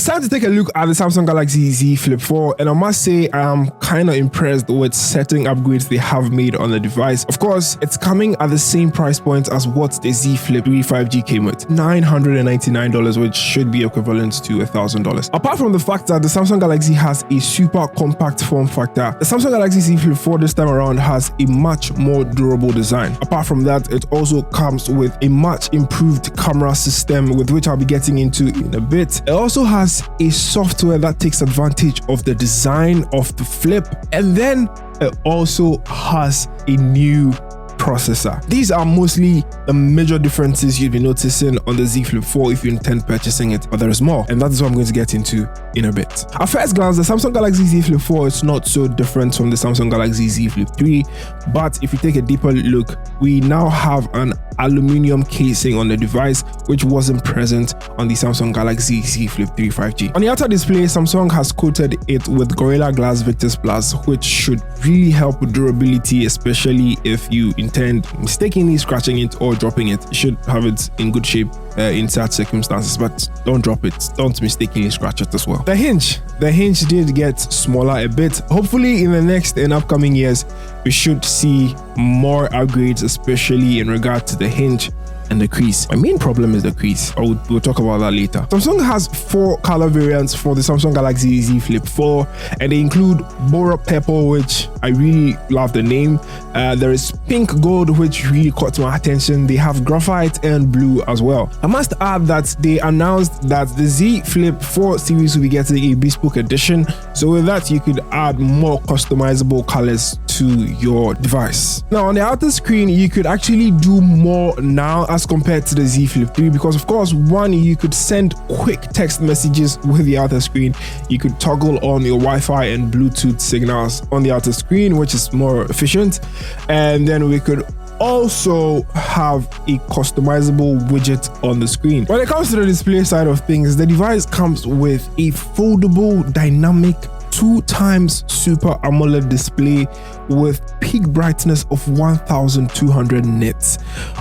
It's time to take a look at the Samsung Galaxy Z Flip 4, and I must say I am kind of impressed with certain upgrades they have made on the device. Of course, it's coming at the same price point as what the Z Flip 3 5G came with, $999, which should be equivalent to $1,000. Apart from the fact that the Samsung Galaxy has a super compact form factor, the Samsung Galaxy Z Flip 4 this time around has a much more durable design. Apart from that, it also comes with a much improved camera system, with which I'll be getting into in a bit. It also has a software that takes advantage of the design of the Flip, and then it also has a new processor. These are mostly the major differences you'll be noticing on the Z Flip 4 if you intend purchasing it, but there is more, and that is what I'm going to get into in a bit. At first glance, the Samsung Galaxy Z Flip 4 is not so different from the Samsung Galaxy Z Flip 3, but if you take a deeper look, we now have an aluminum casing on the device, which wasn't present on the Samsung Galaxy Z Flip 3 5G. On the outer display, Samsung has coated it with Gorilla Glass Victus Plus, which should really help with durability, especially if you intend mistakenly scratching it or dropping it. You should have it in good shape in such circumstances, but don't drop it. Don't mistakenly scratch it as well. The hinge did get smaller a bit. Hopefully in the next and upcoming years, we should see more upgrades, especially in regard to the hinge and the crease. My main problem is the crease. We'll talk about that later. Samsung has 4 color variants for the Samsung Galaxy Z Flip 4, and they include Bora Purple, which I really love the name. There is Pink Gold, which really caught my attention. They have Graphite and Blue as well. I must add that they announced that the Z Flip 4 series will be getting a bespoke edition. So with that, you could add more customizable colors to your device. Now on the outer screen, you could actually do more now as compared to the Z Flip 3, because of course, one, you could send quick text messages with the outer screen. You could toggle on your Wi-Fi and Bluetooth signals on the outer screen, which is more efficient. And then we could also have a customizable widget on the screen. When it comes to the display side of things, the device comes with a foldable dynamic 2x Super AMOLED display with peak brightness of 1200 nits.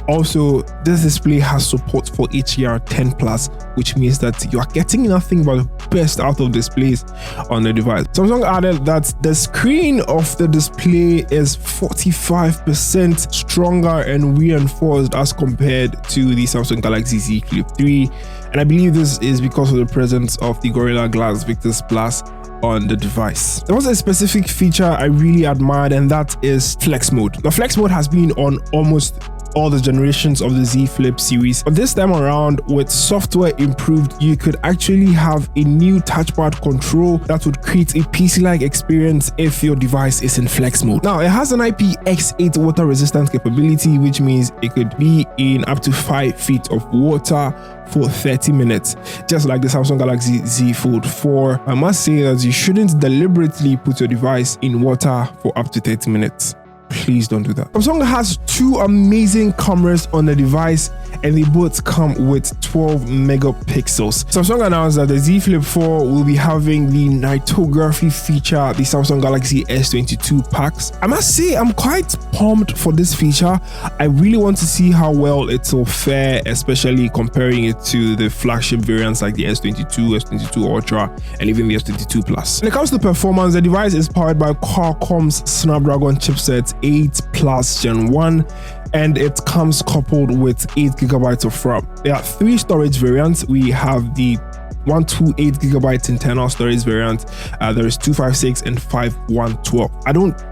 Also, this display has support for HDR10+, which means that you are getting nothing but the best out of displays on the device. Samsung added that the screen of the display is 45% stronger and reinforced as compared to the Samsung Galaxy Z Flip 3, and I believe this is because of the presence of the Gorilla Glass Victus Plus on the device. There was a specific feature I really admired, and that is Flex Mode. The Flex Mode has been on almost all the generations of the Z Flip series, but this time around, with software improved, you could actually have a new touchpad control that would create a PC-like experience if your device is in Flex Mode. Now, it has an IPX8 water resistant capability, which means it could be in up to 5 feet of water for 30 minutes, just like the Samsung Galaxy Z Fold 4. I must say that you shouldn't deliberately put your device in water for up to 30 minutes. Please don't do that. Samsung has 2 amazing cameras on the device, and they both come with 12 megapixels. Samsung announced that the Z Flip 4 will be having the nightography feature the Samsung Galaxy S22 packs. I must say I'm quite pumped for this feature. I really want to see how well it will fare, especially comparing it to the flagship variants like the S22, S22 Ultra, and even the S22 Plus. When it comes to performance, the device is powered by Qualcomm's Snapdragon chipset 8 Plus Gen 1, and it comes coupled with 8GB of RAM. There are 3 storage variants. We have the 128GB internal storage variant. There is 256 and 5112.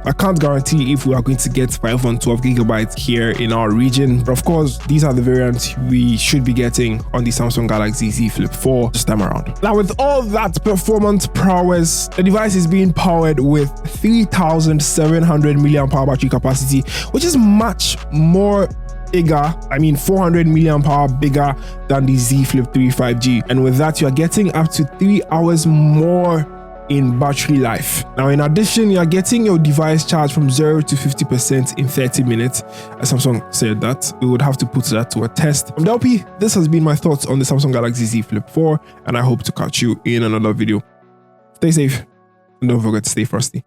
I can't guarantee if we are going to get 512GB here in our region, but of course these are the variants we should be getting on the Samsung Galaxy Z Flip 4 this time around. Now, with all that performance prowess, the device is being powered with 3700 mAh battery capacity, which is much more bigger, 400 mAh bigger than the Z Flip 3 5G, and with that you are getting up to 3 hours more in battery life. Now, in addition, you are getting your device charged from 0 to 50% in 30 minutes. As Samsung said that, we would have to put that to a test. From DELPPY, this has been my thoughts on the Samsung Galaxy Z Flip 4, and I hope to catch you in another video. Stay safe and don't forget to stay frosty.